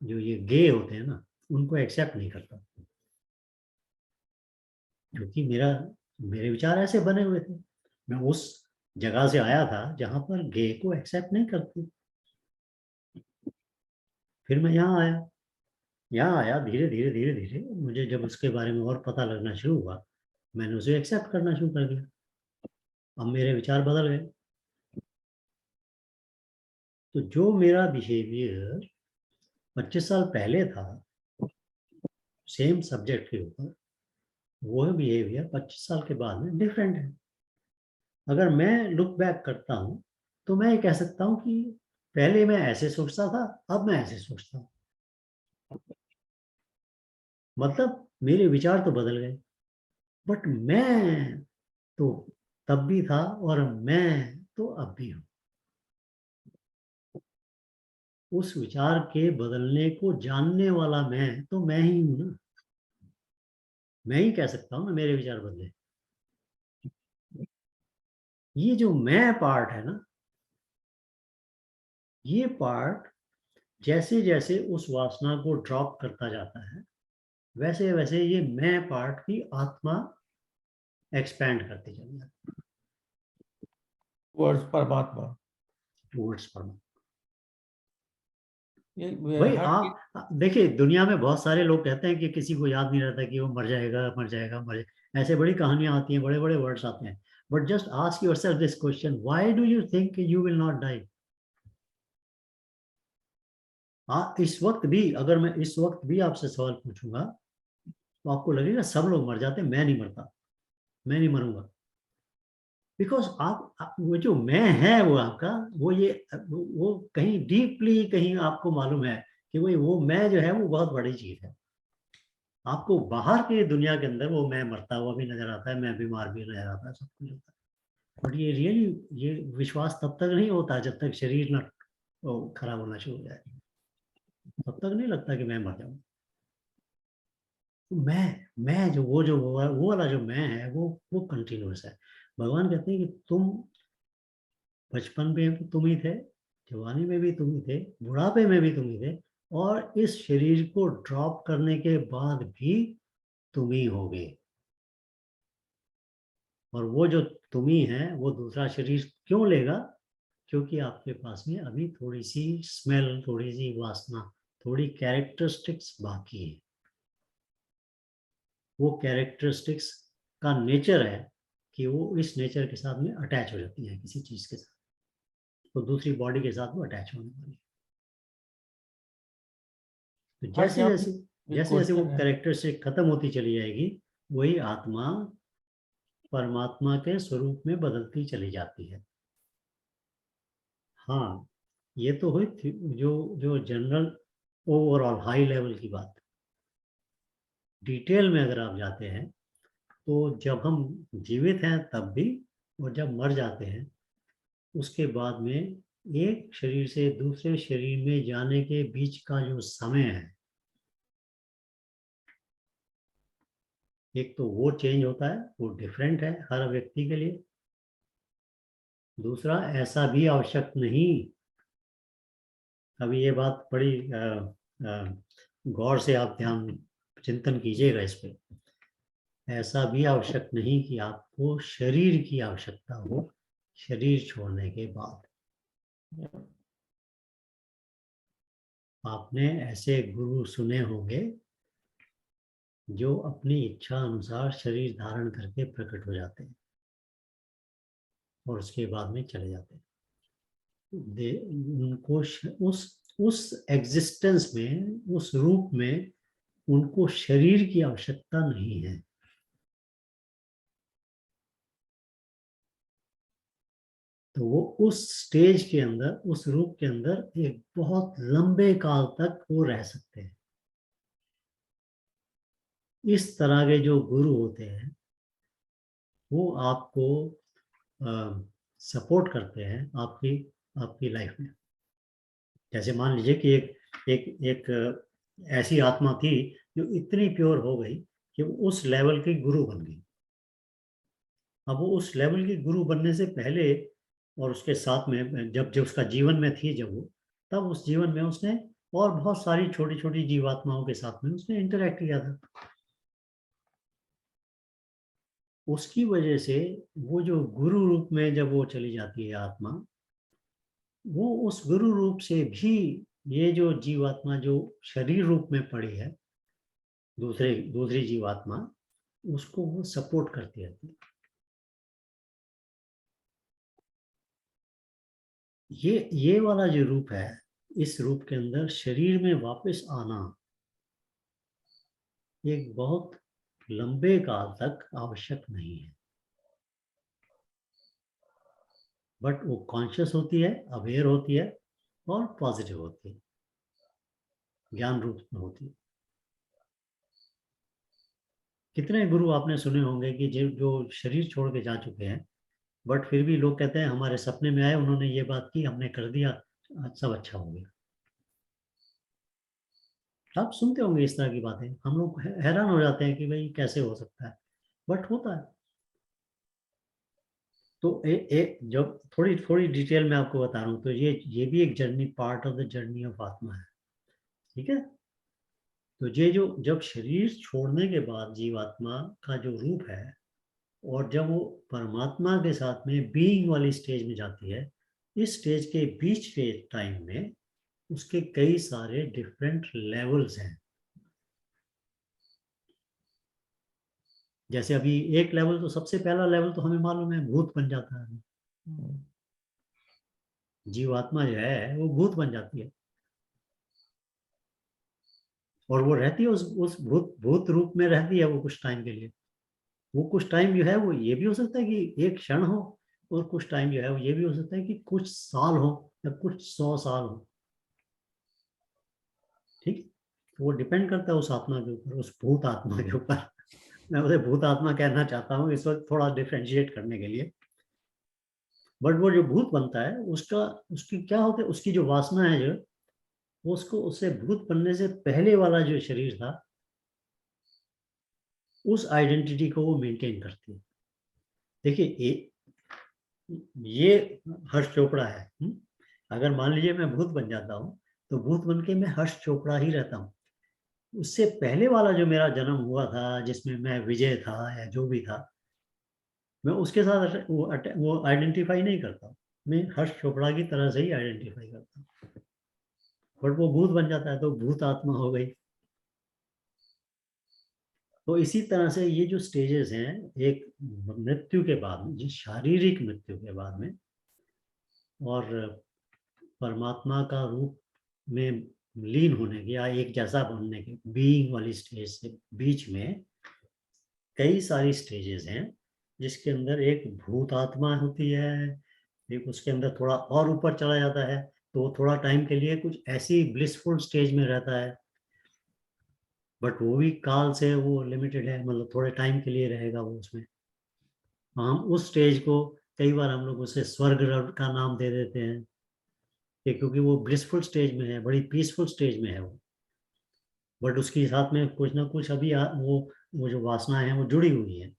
ये गे होते हैं ना, उनको एक्सेप्ट नहीं करता, क्योंकि मेरे विचार ऐसे बने हुए थे। मैं उस जगह से आया था जहां पर गे को एक्सेप्ट नहीं करते। फिर मैं यहाँ आया धीरे धीरे धीरे धीरे, मुझे जब उसके बारे में और पता लगना शुरू हुआ, मैंने उसे एक्सेप्ट करना शुरू कर दिया। अब मेरे विचार बदल गए। तो जो मेरा बिहेवियर 25 साल पहले था सेम सब्जेक्ट के ऊपर, वो बिहेवियर 25 साल के बाद में डिफरेंट है। अगर मैं लुक बैक करता हूँ तो मैं ये कह सकता हूँ कि पहले मैं ऐसे सोचता था, अब मैं ऐसे सोचता हूँ। मतलब मेरे विचार तो बदल गए, बट मैं तो तब भी था और मैं तो अब भी हूँ। उस विचार के बदलने को जानने वाला मैं तो मैं ही हूं ना। मैं ही कह सकता हूँ ना मेरे विचार बदले। ये जो मैं पार्ट है ना, ये पार्ट जैसे जैसे उस वासना को ड्रॉप करता जाता है, वैसे वैसे ये मैं पार्ट की आत्मा एक्सपैंड करती चली जाती है टुवर्ड्स परमात्मा। टूवर्ड्स परमात्मा। ये भाई हर आप देखिए, दुनिया में बहुत सारे लोग कहते हैं कि किसी को याद नहीं रहता कि वो मर जाएगा, मर जाएगा, मर जाएगा, ऐसे बड़ी कहानियां आती हैं, बड़े बड़े वर्ड्स आते हैं, but just ask yourself this question, why do you think you will not die? इस वक्त भी, अगर मैं इस वक्त भी आपसे सवाल पूछूंगा तो आपको लगेगा सब लोग मर जाते हैं, मैं नहीं मरता, मैं नहीं मरूंगा। बिकॉज आप वो जो मैं है वो आपका, वो कहीं डीपली कहीं आपको मालूम है कि वो मैं जो है वो बहुत बड़ी चीज है। आपको बाहर की दुनिया के अंदर वो मैं मरता हुआ भी नजर आता है, मैं बीमार भी नजर आता है, सब कुछ होता है, बट ये रियली ये विश्वास तब तक नहीं होता जब तक शरीर ना खराब होना शुरू हो जाए, तब तक नहीं लगता कि मैं मर जाऊं। तो मैं वो वाला जो मैं है वो कंटिन्यूस है। भगवान कहते हैं कि तुम बचपन में तुम ही थे, जवानी में भी तुम ही थे, बुढ़ापे में भी तुम ही थे, और इस शरीर को ड्रॉप करने के बाद भी तुम ही होगे। और वो जो तुम ही है वो दूसरा शरीर क्यों लेगा? क्योंकि आपके पास में अभी थोड़ी सी स्मेल, थोड़ी सी वासना, थोड़ी कैरेक्टरिस्टिक्स बाकी है। वो कैरेक्टरिस्टिक्स का नेचर है कि वो इस नेचर के साथ में अटैच हो जाती है, किसी चीज के साथ, तो दूसरी बॉडी के साथ वो अटैच होने वाली है। तो जैसे यहाँ जैसे एक जैसे जैसे वो क्वेश्चन है। कैरेक्टरिस्टिक खत्म होती चली जाएगी, वही आत्मा परमात्मा के स्वरूप में बदलती चली जाती है। हाँ, ये तो हुई जो जो जनरल ओवरऑल हाई लेवल की बात। डिटेल में अगर आप जाते हैं तो जब हम जीवित हैं तब भी, और जब मर जाते हैं उसके बाद में, एक शरीर से दूसरे शरीर में जाने के बीच का जो समय है, एक तो वो चेंज होता है, वो डिफरेंट है हर व्यक्ति के लिए। दूसरा, ऐसा भी आवश्यक नहीं, अभी ये बात बड़ी गौर से आप ध्यान चिंतन कीजिएगा इस पे, ऐसा भी आवश्यक नहीं कि आपको शरीर की आवश्यकता हो शरीर छोड़ने के बाद। आपने ऐसे गुरु सुने होंगे जो अपनी इच्छा अनुसार शरीर धारण करके प्रकट हो जाते हैं और उसके बाद में चले जाते हैं। उनको उस एग्जिस्टेंस में, उस रूप में उनको शरीर की आवश्यकता नहीं है। तो वो उस स्टेज के अंदर, उस रूप के अंदर एक बहुत लंबे काल तक वो रह सकते हैं। इस तरह के जो गुरु होते हैं वो आपको सपोर्ट करते हैं आपकी आपकी लाइफ में। जैसे मान लीजिए कि एक ऐसी आत्मा थी जो इतनी प्योर हो गई कि वो उस लेवल की गुरु बन गई। अब वो उस लेवल की गुरु बनने से पहले और उसके साथ में जब उसका जीवन में थी, जब वो, तब उस जीवन में उसने और बहुत सारी छोटी छोटी जीवात्माओं के साथ में उसने इंटरेक्ट किया था। उसकी वजह से वो जो गुरु रूप में जब वो चली जाती है आत्मा, वो उस गुरु रूप से भी ये जो जीवात्मा जो शरीर रूप में पड़ी है, दूसरी जीवात्मा, उसको वो सपोर्ट करती रहती है। ये वाला जो रूप है, इस रूप के अंदर शरीर में वापस आना एक बहुत लंबे काल तक आवश्यक नहीं है। बट वो कॉन्शियस होती है, अवेयर होती है और पॉजिटिव होती है, ज्ञान रूप में होती है। कितने गुरु आपने सुने होंगे कि जो शरीर छोड़ के जा चुके हैं, बट फिर भी लोग कहते हैं हमारे सपने में आए, उन्होंने ये बात की, हमने कर दिया, सब अच्छा हो गया। आप सुनते होंगे इस तरह की बातें, हम लोग हैरान हो जाते हैं कि भाई कैसे हो सकता है, बट होता है। तो जब थोड़ी थोड़ी डिटेल में आपको बता रहा हूँ, तो ये भी एक journey, part of the journey of आत्मा है। ठीक है। तो ये जो जब शरीर छोड़ने के बाद जीवात्मा का जो रूप है, और जब वो परमात्मा के साथ में बीइंग वाली स्टेज में जाती है, इस स्टेज के बीच के टाइम में उसके कई सारे डिफरेंट लेवल्स हैं। जैसे अभी एक लेवल, तो सबसे पहला लेवल तो हमें मालूम है, भूत बन जाता है। जीवात्मा जो है वो भूत बन जाती है, और वो रहती है उस भूत रूप में रहती है वो कुछ टाइम के लिए। वो कुछ टाइम जो है वो ये भी हो सकता है कि एक क्षण हो, और कुछ टाइम जो है वो ये भी हो सकता है कि कुछ साल हो या कुछ 100 साल हो। ठीक, तो वो डिपेंड करता है उस आत्मा के ऊपर, उस भूत आत्मा के ऊपर। मैं उसे भूत आत्मा कहना चाहता हूँ इस वक्त थोड़ा डिफ्रेंशिएट करने के लिए। बट वो जो भूत बनता है उसकी क्या होता है, उसकी जो वासना है, जो उसको, उससे भूत बनने से पहले वाला जो शरीर था, उस आइडेंटिटी को वो मेंटेन करती है। देखिए ये हर्ष चोपड़ा है, अगर मान लीजिए मैं भूत बन जाता हूँ तो भूत बन के मैं हर्ष चोपड़ा ही रहता हूँ। उससे पहले वाला जो मेरा जन्म हुआ था जिसमें मैं विजय था या जो भी था, मैं उसके साथ वो आइडेंटिफाई नहीं करता। मैं हर्ष चोपड़ा की तरह से ही आइडेंटिफाई करता हूँ। बट वो भूत बन जाता है तो भूत आत्मा हो गई। तो इसी तरह से ये जो स्टेजेस हैं, एक मृत्यु के बाद में, जिस शारीरिक मृत्यु के बाद में, और परमात्मा का रूप में लीन होने के या एक जैसा बनने के बीइंग वाली स्टेज से बीच में कई सारी स्टेजेस हैं, जिसके अंदर एक भूत आत्मा होती है, एक उसके अंदर थोड़ा और ऊपर चला जाता है तो वो थोड़ा टाइम के लिए कुछ ऐसी ब्लिसफुल स्टेज में रहता है, बट वो भी काल से वो लिमिटेड है, मतलब थोड़े टाइम के लिए रहेगा वो उसमें। हम उस स्टेज को कई बार हम लोग उसे स्वर्ग का नाम दे देते हैं क्योंकि वो ब्लिसफुल स्टेज में है, बड़ी पीसफुल स्टेज में है वो, बट उसके साथ में कुछ ना कुछ अभी वो जो वासना है वो जुड़ी हुई है,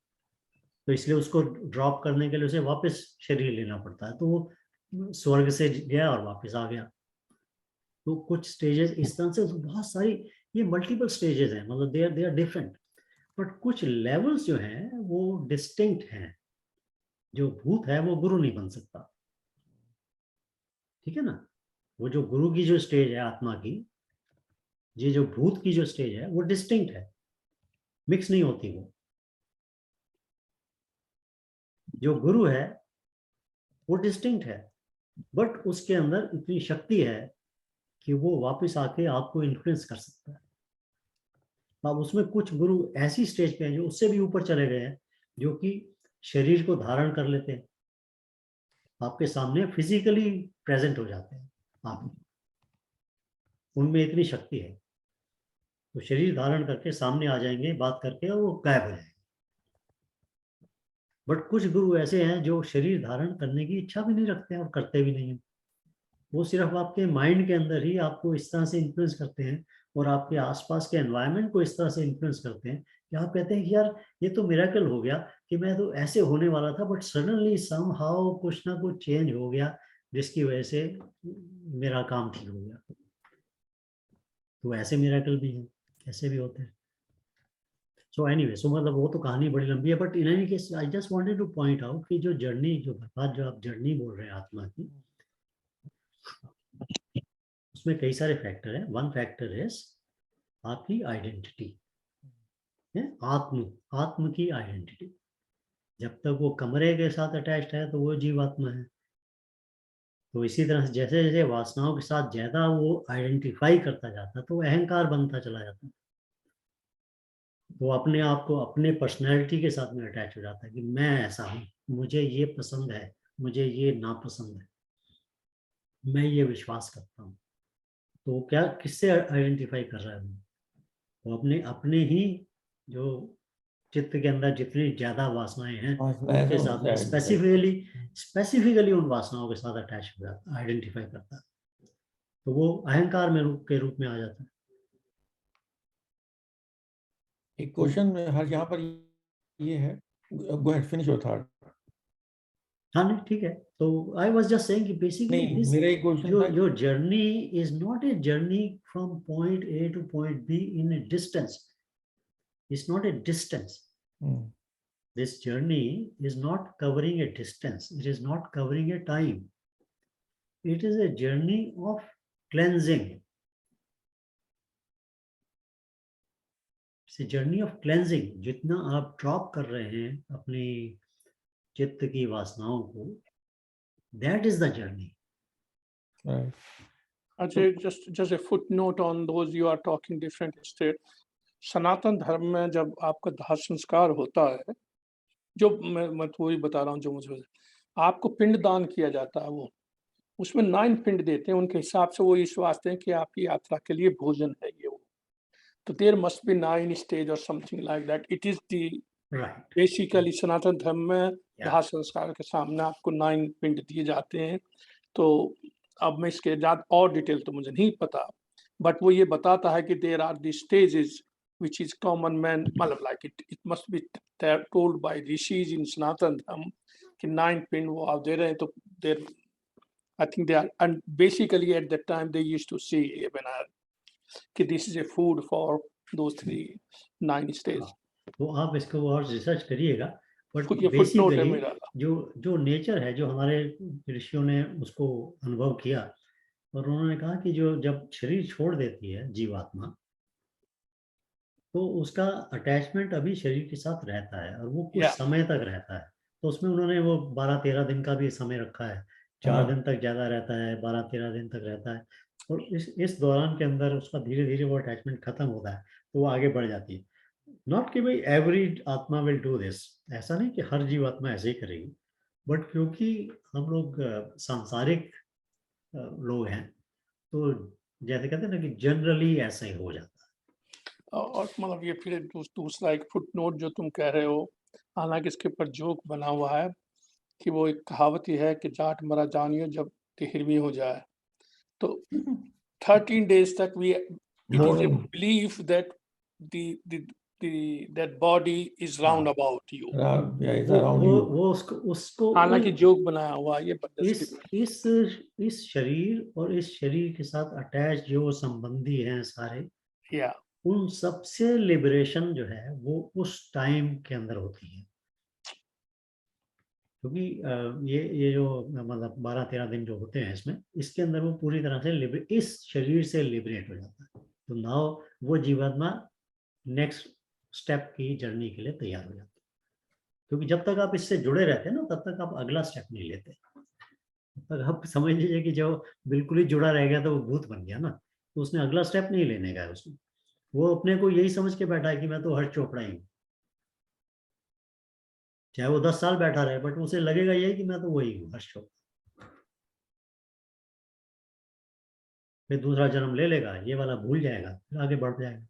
तो इसलिए उसको ड्रॉप करने के लिए उसे वापस शरीर लेना पड़ता है। तो वो स्वर्ग से गया और वापस आ गया। तो कुछ स्टेजेस इस तरह से, बहुत सारी ये मल्टीपल स्टेजेस हैं, मतलब दे आर डिफरेंट, बट कुछ लेवल्स जो हैं वो डिस्टिंक्ट हैं। जो भूत है वो गुरु नहीं बन सकता, ठीक है ना। वो जो गुरु की जो स्टेज है आत्मा की, ये जो भूत की जो स्टेज है वो डिस्टिंक्ट है, मिक्स नहीं होती वो। जो गुरु है वो डिस्टिंक्ट है, बट उसके अंदर इतनी शक्ति है कि वो वापस आके आपको इन्फ्लुएंस कर सकता है। अब उसमें कुछ गुरु ऐसी स्टेज पे हैं जो उससे भी ऊपर चले गए हैं, जो कि शरीर को धारण कर लेते हैं, आपके सामने फिजिकली प्रेजेंट हो जाते हैं आप, उनमें इतनी शक्ति है, तो शरीर धारण करके सामने आ जाएंगे बात करके और वो गायब हो जाएंगे। बट कुछ गुरु ऐसे हैं जो शरीर धारण करने की इच्छा भी नहीं रखते हैं और करते भी नहीं हैं, वो सिर्फ आपके माइंड के अंदर ही आपको इस तरह से इन्फ्लुएंस करते हैं और आपके आसपास के एनवायरनमेंट को इस तरह से इन्फ्लुएंस करते हैं कि आप कहते हैं कि यार ये तो मिरेकल हो गया कि मैं तो ऐसे होने वाला था, बट सडनली समहाउ कुछ ना कुछ चेंज हो गया जिसकी वजह से मेरा काम ठीक हो गया। तो ऐसे मिरेकल भी हैं, ऐसे भी होते हैं। सो एनीवे, सो मतलब वो तो कहानी बड़ी लंबी है, but in any case I just wanted two point out कि जो जर्नी, जो बात जो आप जर्नी बोल रहे हैं आत्मा की, उसमें कई सारे फैक्टर हैं। वन फैक्टर इज आपकी आइडेंटिटी है, आत्म की आइडेंटिटी। जब तक वो कमरे के साथ अटैच्ड है तो वो जीवात्मा है। तो इसी तरह से जैसे जैसे वासनाओं के साथ ज्यादा वो आइडेंटिफाई करता जाता है तो अहंकार बनता चला जाता है, वो अपने आप को अपने पर्सनैलिटी के साथ में अटैच हो जाता है कि मैं ऐसा हूँ, मुझे ये पसंद है, मुझे ये नापसंद है, मैं ये विश्वास करता हूँ। तो क्या किससे आइडेंटिफाई कर रहा है वो अपने अपने ही जो चित्त के अंदर जितनी ज्यादा वासनाएं हैं उनके साथ में स्पेसिफिकली उन वासनाओं के साथ अटैच हो जाता है, आइडेंटिफाई करता है, तो वो अहंकार में रूप में आ जाता है। एक क्वेश्चन हर यहाँ पर ये है, go ahead finish your thought. हाँ नहीं ठीक है, तो आई वाज जस्ट सेइंग कि बेसिकली दिस मेरा एक क्वेश्चन था, your journey is not a journey from point A to point B in a distance. It's not a distance. This journey is not covering a distance. It is not covering a time. It is a journey of cleansing. It's a journey of cleansing. जितना आप ड्रॉप कर रहे हैं अपनी चित्त की वासनाओं को, that is the journey. right. Ajay, just a footnote on those you are talking different state. सनातन धर्म में जब आपका दाह संस्कार होता है, जो मैं तो वही बता रहा हूँ, जो मुझे आपको पिंड दान किया जाता है, वो उसमें 9 पिंड देते हैं, उनके हिसाब से वो विश्वासते हैं कि आपकी यात्रा के लिए भोजन है ये वो। तो देयर मस्ट बी 9 स्टेज और something like that. It is the basically Sanatan Dharma में दाह संस्कार के सामने आपको 9 पिंड दिए जाते हैं। तो अब मैं इसके ज्यादा और डिटेल तो मुझे नहीं पता, बट वो ये बताता है कि there are the stages which is common man, मतलब like it must be told by rishis in Sanatan Dharma कि 9 पिंड वो आप दे रहे हैं, तो देर I think they are, and basically at that time they used to say that this is a food for those 9 states. तो आप इसको और रिसर्च करिएगा, बट ये footnote है बेसिकली मेरा। जो नेचर है, जो हमारे ऋषियों ने उसको अनुभव किया, और उन्होंने कहा कि जब शरीर छोड़ देती है जीवात्मा, तो उसका अटैचमेंट अभी शरीर के साथ रहता है, और वो कुछ समय तक रहता है। तो उसमें उन्होंने वो 12-13 दिन का भी समय रखा है, 4 दिन तक ज्यादा रहता है, 12-13 दिन तक रहता है, और इस दौरान के अंदर उसका धीरे धीरे वो अटैचमेंट खत्म होता है, तो वो आगे बढ़ जाती है। नॉट कि भाई एवरी आत्मा विल डू दिस, ऐसा नहीं कि हर जीवात्मा ऐसे ही करेगी, बट क्योंकि हम लोग सांसारिक लोग हैं, तो जैसे कहते हैं ना कि जनरली ऐसा ही हो जाता है। और मतलब ये फिर दूसरा एक फुटनोट जो तुम कह रहे हो, हालांकि इसके ऊपर जोक बना हुआ है कि वो एक कहावत ही है कि जाट मरा जानियो जब तिहरवी हो जाए। तो 13 days तक it is a belief that that body is round about you. वो उसको हालांकि जोक बनाया हुआ ये इस शरीर और इस शरीर के साथ अटैच जो संबंधी हैं सारे, उन सबसे लिबरेशन जो है वो उस टाइम के अंदर होती है, क्योंकि ये जो मतलब 12-13 दिन जो होते हैं इसमें, इसके अंदर वो पूरी तरह से इस शरीर से लिबरेट हो जाता है। तो नाउ वो जीवात्मा नेक्स्ट स्टेप की जर्नी के लिए तैयार हो जाता है, क्योंकि जब तक आप इससे जुड़े रहते हैं ना, तब तक आप अगला स्टेप नहीं लेते। तब तक आप समझ लीजिए कि जो बिल्कुल ही जुड़ा रह गया तो वो भूत बन गया ना, तो उसने अगला स्टेप नहीं लेने का है उसमें। वो अपने को यही समझ के बैठा है कि मैं तो हर्ष चोपड़ा ही हूँ, चाहे वो 10 साल बैठा रहे, बट उसे लगेगा यही कि मैं तो वही हूँ, हर्ष चोपड़ा। फिर दूसरा जन्म ले लेगा, ये वाला भूल जाएगा, फिर आगे बढ़ जाएगा।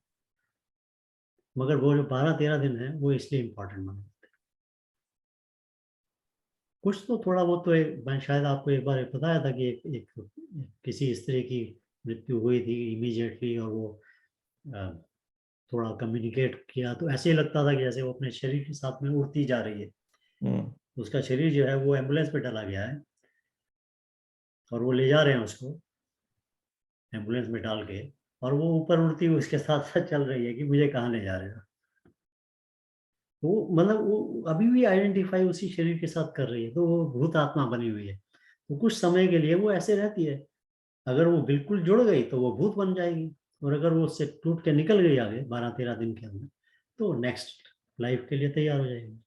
मगर वो जो 12-13 दिन है वो इसलिए इम्पोर्टेंट माने जाते हैं। कुछ तो थोड़ा बहुत तो मैं शायद आपको एक बार बताया था कि एक किसी स्त्री की मृत्यु हुई थी इमीडिएटली, और वो थोड़ा कम्युनिकेट किया तो ऐसे ही लगता था कि जैसे वो अपने शरीर के साथ में उड़ती जा रही है। उसका शरीर जो है वो एम्बुलेंस पे डाला गया है, और वो ले जा रहे हैं उसको एम्बुलेंस में डाल के, और वो ऊपर उड़ती हुई उसके साथ साथ चल रही है कि मुझे कहाँ ले जा रहे हो। वो मतलब वो अभी भी आइडेंटिफाई उसी शरीर के साथ कर रही है, तो वो भूत आत्मा बनी हुई है। तो कुछ समय के लिए वो ऐसे रहती है, अगर वो बिल्कुल जुड़ गई तो वो भूत बन जाएगी, और अगर वो उससे टूट के निकल गई आगे 12-13 दिन के अंदर, तो नेक्स्ट लाइफ के लिए तैयार हो जाएगी।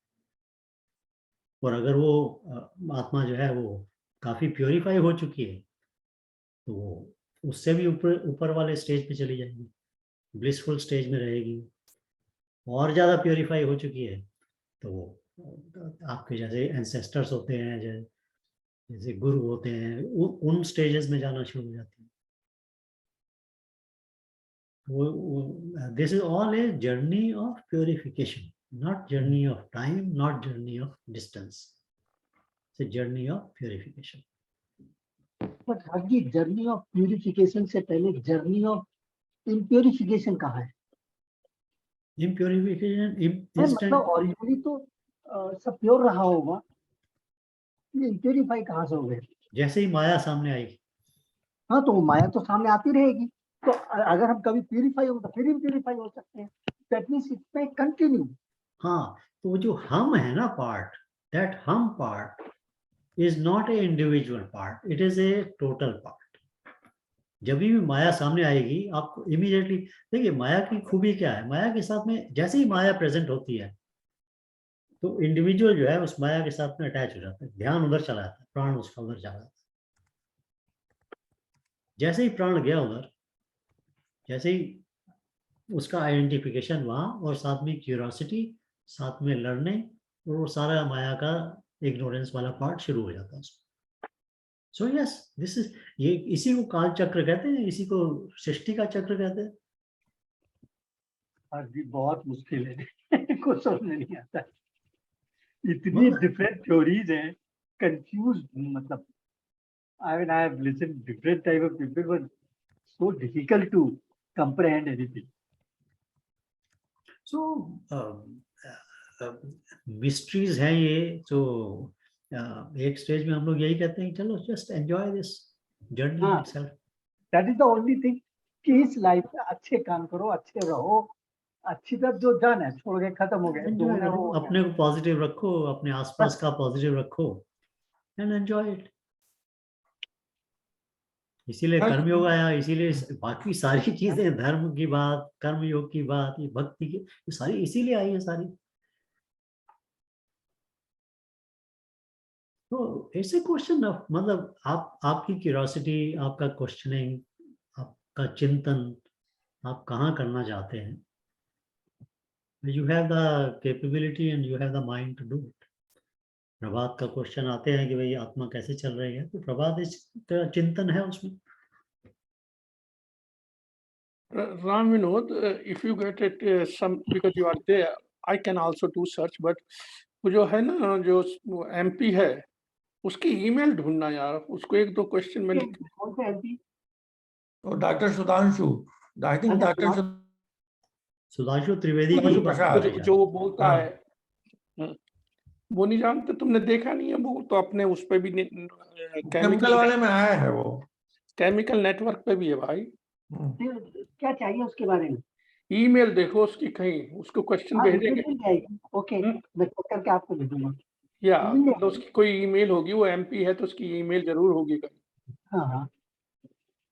और अगर वो आत्मा जो है वो काफी प्योरीफाई हो चुकी है, तो वो उससे भी ऊपर वाले स्टेज पे चली जाएगी, ब्लिसफुल स्टेज में रहेगी। और ज्यादा प्योरीफाई हो चुकी है तो वो आपके जैसे एंसेस्टर्स होते हैं, जैसे गुरु होते हैं, उन स्टेजेस में जाना शुरू हो जाती है। This is all a journey of purification, not journey of time, not journey of distance. It's a journey of purification. But Hagi, journey of purification से पहले journey of impurification कहाँ है? Impurification, instant. मतलब originally तो सब प्योर रहा होगा, ये impurify कहाँ से हो गए? जैसे ही माया सामने आई, हाँ तो माया तो सामने आती रहेगी, तो अगर हम कभी प्यूरिफाई हो तो फिर भी प्यूरिफाई हो सकते हैं। That means it may continue. हाँ, तो जो हम है ना पार्ट, that हम part is not a individual part, it is a total part. जब भी माया सामने आएगी आपको इमीडिएटली देखिए, माया की खूबी क्या है, माया के साथ में जैसे ही माया प्रेजेंट होती है तो इंडिविजुअल जो है उस माया के साथ में अटैच हो जाता है, ध्यान उधर चला जाता है, प्राण उसका उधर चला जाता है। जैसे ही प्राण गया उधर, जैसे ही उसका आइडेंटिफिकेशन वहां, और साथ में क्यूरियोसिटी, साथ में लर्निंग, और वो सारा माया का इग्नोरेंस वाला पार्ट शुरू हो जाता है उसको। सो यस, दिस इज, ये इसी को काल चक्र कहते हैं, इसी को सृष्टि का चक्र कहते हैं। अभी बहुत मुश्किल है कुछ समझ नहीं आता, इतनी डिफरेंट थ्योरीज हैं, कंफ्यूज, मतलब I mean, I have listened different type of people, but so difficult to comprehend anything. So mysteries हैं ये, जो एक स्टेज में हम लोग यही कहते हैं, चलो जस्ट एंजॉय दिस जर्नी हाँ। Itself. That is the only thing कि इस लाइफ में अच्छे काम करो, अच्छे रहो, अच्छी तरफ जो डन है छोड़ के खत्म हो गया, जो एंजॉय होना है करो, वो हो गया। अपने को पॉजिटिव रखो, अपने आसपास का पॉजिटिव रखो एंड एंजॉय इट। इसीलिए हाँ। कर्मयोग आया, इसीलिए बाकी सारी चीजें, धर्म की बात, कर्मयोग की बात, ये भक्ति की, ये सारी इसीलिए आई है सारी। तो ऐसे क्वेश्चन, मतलब आपकी क्यूरियोसिटी, आपका क्वेश्चनिंग, आपका चिंतन, आप कहाँ करना चाहते हैं, you have the capability and you have the mind to do it. Prabhat का क्वेश्चन आते हैं कि भाई आत्मा कैसे चल रही है, तो प्रभात इस चिंतन है उसमें। Ram Vinod, if you get it some because you are there, I can also do search, but वो जो है ना, जो MP है, उसकी ईमेल ढूंढना यार, उसको एक दो क्वेश्चन में लिख। कौन से एमपी? तो डॉक्टर सुधांशु, आई थिंक अच्छा, डॉक्टर सुधांशु त्रिवेदी की सुधांशु बात प्रसाद। कर रहे हैं। जो वो बोलता हाँ। है, वो नहीं जानते, तुमने देखा नहीं है, वो तो अपने उस पे भी केमिकल वाले में आया है वो। केमिकल नेटवर्क पे भी है भाई। क्या चाहिए उसके बारे में? ईमेल देखो उसकी, कहीं उसको क्वेश्चन हाँ, भेजेंगे मिल जाएगी। ओके, मैं चेक करके आपको भेजूंगा। या मिल मतलब उसकी कोई ईमेल होगी, वो MP है तो उसकी ईमेल जरूर होगी कहीं। हाँ हाँ,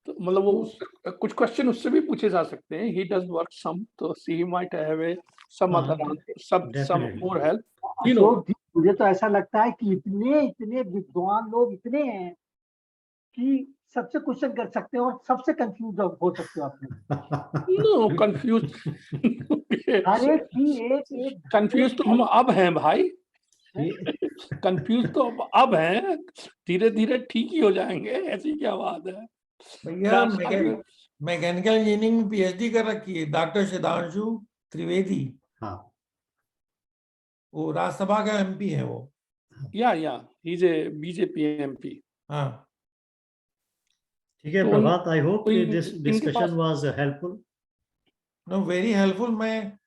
तो मतलब वो कुछ क्वेश्चन उससे भी पूछे जा सकते हैं। ही डज वर्क सम, तो सी माइट हैव ए सम हाँ, other some definitely. More help, you know. Ashok ji, मुझे तो ऐसा लगता है कि इतने इतने विद्वान लोग इतने हैं कि सबसे क्वेश्चन कर सकते हो और सबसे कंफ्यूज हो सकते हो आप। नो कंफ्यूज हर एक की एक एक कंफ्यूज तो हम अब हैं भाई, कंफ्यूज तो अब हैं, धीरे धीरे ठीक ही हो जाएंगे, ऐसी क्या बात है। भैया रास्ता मैकेनिकल इंजीनियरिंग में PhD कर रखी है डॉक्टर सुधांशु त्रिवेदी। हाँ, वो राज्यसभा का MP है वो। या he is a BJP MP। हाँ। ठीक है तो प्रभात, आई होप कोई दिस इनके discussion was helpful. No, very helpful. मैं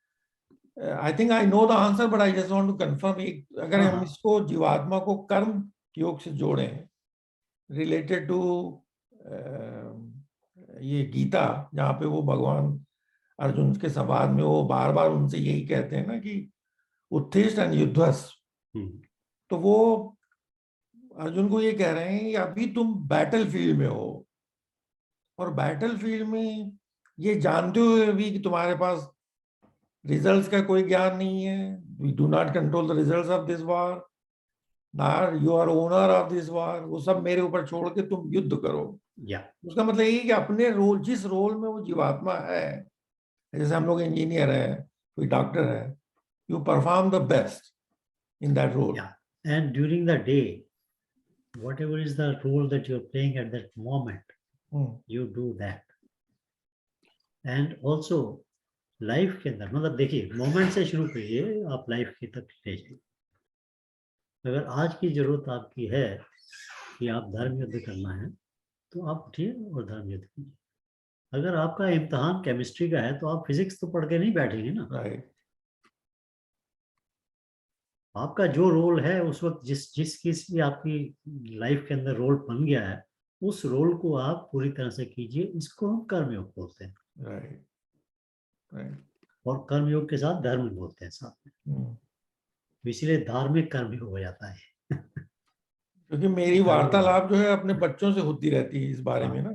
I think I know the answer, but I just want to confirm. अगर हाँ, हम हाँ। इसको जीवात्मा को कर्म योग से जोड़ें, रिलेटेड टू ये गीता, जहाँ पे वो भगवान अर्जुन के संवाद में वो बार बार उनसे यही कहते हैं ना कि उत्तिष्ठ एंड युद्धस्व। तो वो अर्जुन को ये कह रहे हैं कि अभी तुम बैटल फील्ड में हो, और बैटल फील्ड में ये जानते हुए भी कि तुम्हारे पास रिजल्ट्स का कोई ज्ञान नहीं है, we do not control the results of this war, not you are owner of this war, वो सब मेरे ऊपर छोड़ के तुम युद्ध करो। उसका मतलब ये कि अपने रोल, जिस रोल में वो जीवात्मा है, जैसे हम लोग इंजीनियर है, कोई डॉक्टर है, you perform the best in that role. Yeah, and during the day, whatever is the role that you're playing at that moment, you do that. And also life के अंदर, मतलब देखिए मोमेंट से शुरू करिए, आप लाइफ की तक ले जाइए। अगर आज की जरूरत आपकी है कि आप धर्म युद्ध करना है, तो आप उठिए और धर्म युद्ध कीजिए। अगर आपका इम्तहान केमिस्ट्री का है, तो आप फिजिक्स तो पढ़ के नहीं बैठेंगे ना। Right. आपका जो रोल है उस वक्त, जिस किसी आपकी लाइफ के अंदर रोल बन गया है, उस रोल को आप पूरी तरह से कीजिए। इसको हम कर्मयोग बोलते हैं। Right. Right. और कर्मयोग के साथ धर्म बोलते हैं साथ में। इसीलिए धार्मिक कर्मयोग हो जाता है। क्योंकि मेरी वार्तालाप जो है अपने बच्चों से होती रहती है इस बारे में ना,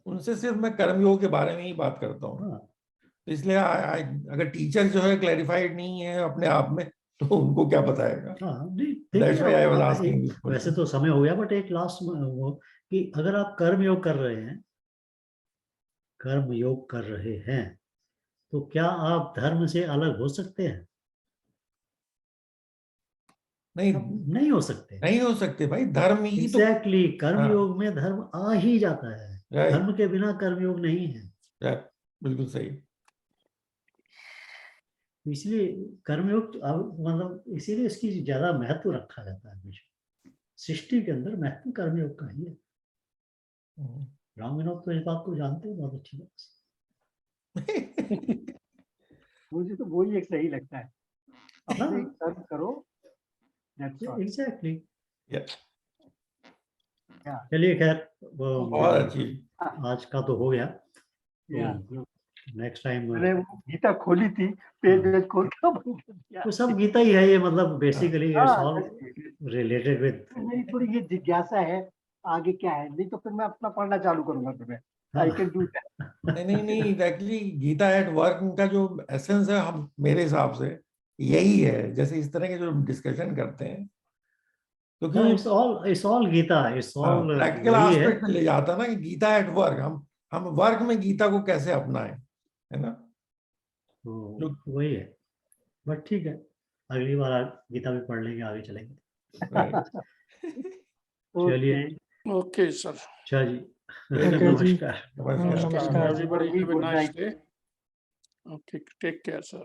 उनसे सिर्फ मैं कर्मयोग के बारे में ही बात करता हूँ। तो इसलिए अगर टीचर जो है क्लैरिफाइड नहीं है अपने आप में, तो उनको क्या बताएगा। वैसे तो समय हो गया, बट एक लास्ट वो कि अगर आप कर्मयोग कर रहे हैं, तो क्या आप धर्म से अलग हो सकते हैं? नहीं हो सकते। नहीं हो सकते भाई, धर्म ही एग्जैक्टली, कर्मयोग में धर्म आ ही जाता है। धर्म के बिना कर्मयोग नहीं है। बिल्कुल सही। इसलिए कर्मयोग मतलब इसीलिए इसकी ज्यादा महत्व रखा जाता है हमेशा। सृष्टि के अंदर महत्व कर्मयोग का ही है। राम विनोद तो इस बात को जानते हैं बहुत अच्छी बात से। मुझे तो वही एक सही लगता है, अपने कर्म करो। एग्जैक्टली। Yeah. चलिए खैर वो बहुत अच्छी। आज का तो हो गया। Yeah. नेक्स्ट टाइम मैंने वो गीता खोली थी, पेज खोल के बंद कर दिया। वो सब गीता ही है ये, मतलब बेसिकली इट्स हाँ, ऑल रिलेटेड विद। मेरी थोड़ी ये जिज्ञासा है आगे क्या है, नहीं तो फिर मैं अपना पढ़ना चालू करूंगा। फिर मैं आई कैन डू दैट। नहीं एक्चुअली गीता एट वर्क का जो एसेंस है, हम मेरे हिसाब से यही है। जैसे इस तरह के जो डिस्कशन करते हैं, क्योंकि it's all Gita, it's all practical वही है। एस्पेक्ट में ले जाता है ना कि गीता एट वर्क, हम वर्क में गीता को कैसे अपनाएं, है ना। तो वही है, बट ठीक है, अगली बार गीता भी पढ़ लेंगे, आगे चलेंगे। चलिए, ओके सर, अच्छा जी, Okay जी। नमस्कार। नमस्कार। नमस्कार जी। Everybody have a Good nice night. Day. Okay, take care sir.